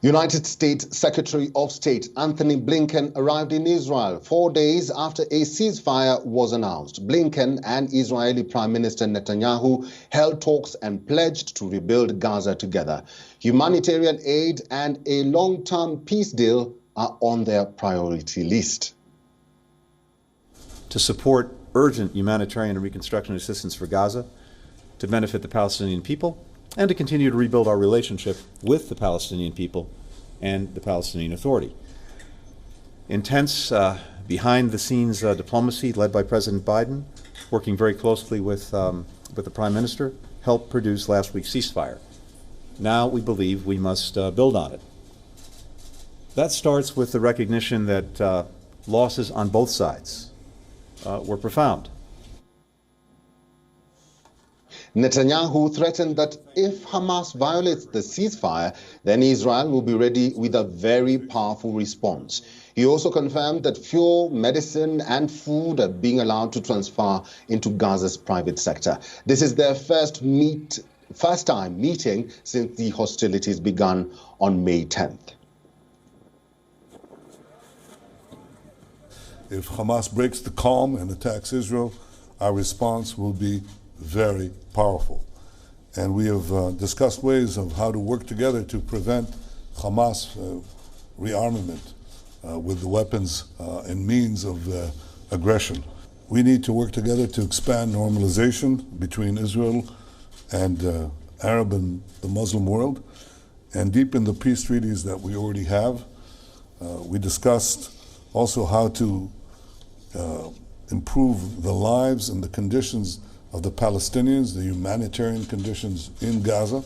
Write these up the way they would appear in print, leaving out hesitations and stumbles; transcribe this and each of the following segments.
United States Secretary of State Antony Blinken arrived in Israel 4 days after a ceasefire was announced. Blinken and Israeli Prime Minister Netanyahu held talks and pledged to rebuild Gaza together. Humanitarian aid and a long-term peace deal are on their priority list. To support urgent humanitarian and reconstruction assistance for Gaza, to benefit the Palestinian people, and to continue to rebuild our relationship with the Palestinian people and the Palestinian Authority. Intense behind-the-scenes diplomacy led by President Biden, working very closely with the Prime Minister, helped produce last week's ceasefire. Now we believe we must build on it. That starts with the recognition that losses on both sides were profound. Netanyahu threatened that if Hamas violates the ceasefire, then Israel will be ready with a very powerful response. He also confirmed that fuel, medicine and food are being allowed to transfer into Gaza's private sector. This is their first time meeting since the hostilities began on May 10th. If Hamas breaks the calm and attacks Israel, our response will be very powerful. And we have discussed ways of how to work together to prevent Hamas rearmament with the weapons and means of aggression. We need to work together to expand normalization between Israel and Arab and the Muslim world and deepen the peace treaties that we already have. We discussed also how to improve the lives and the conditions of the Palestinians, the humanitarian conditions in Gaza.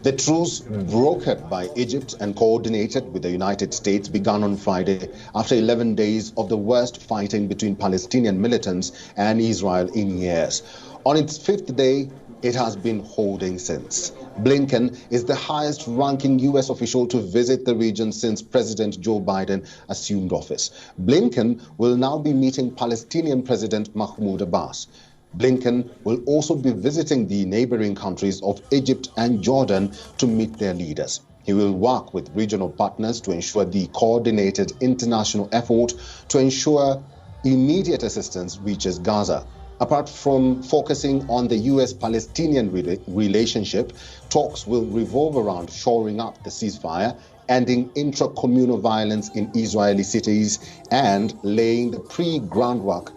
The truce brokered by Egypt and coordinated with the United States began on Friday after 11 days of the worst fighting between Palestinian militants and Israel in years. On its fifth day, it has been holding since. Blinken is the highest-ranking U.S. official to visit the region since President Joe Biden assumed office. Blinken will now be meeting Palestinian President Mahmoud Abbas. Blinken will also be visiting the neighboring countries of Egypt and Jordan to meet their leaders. He will work with regional partners to ensure the coordinated international effort to ensure immediate assistance reaches Gaza. Apart from focusing on the U.S.-Palestinian relationship, talks will revolve around shoring up the ceasefire, ending intra-communal violence in Israeli cities, and laying the pre-groundwork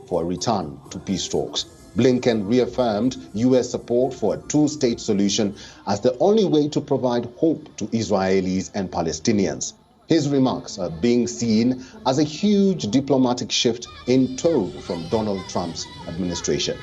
for a return to peace talks. Blinken reaffirmed U.S. support for a two-state solution as the only way to provide hope to Israelis and Palestinians. His remarks are being seen as a huge diplomatic shift in tone from Donald Trump's administration.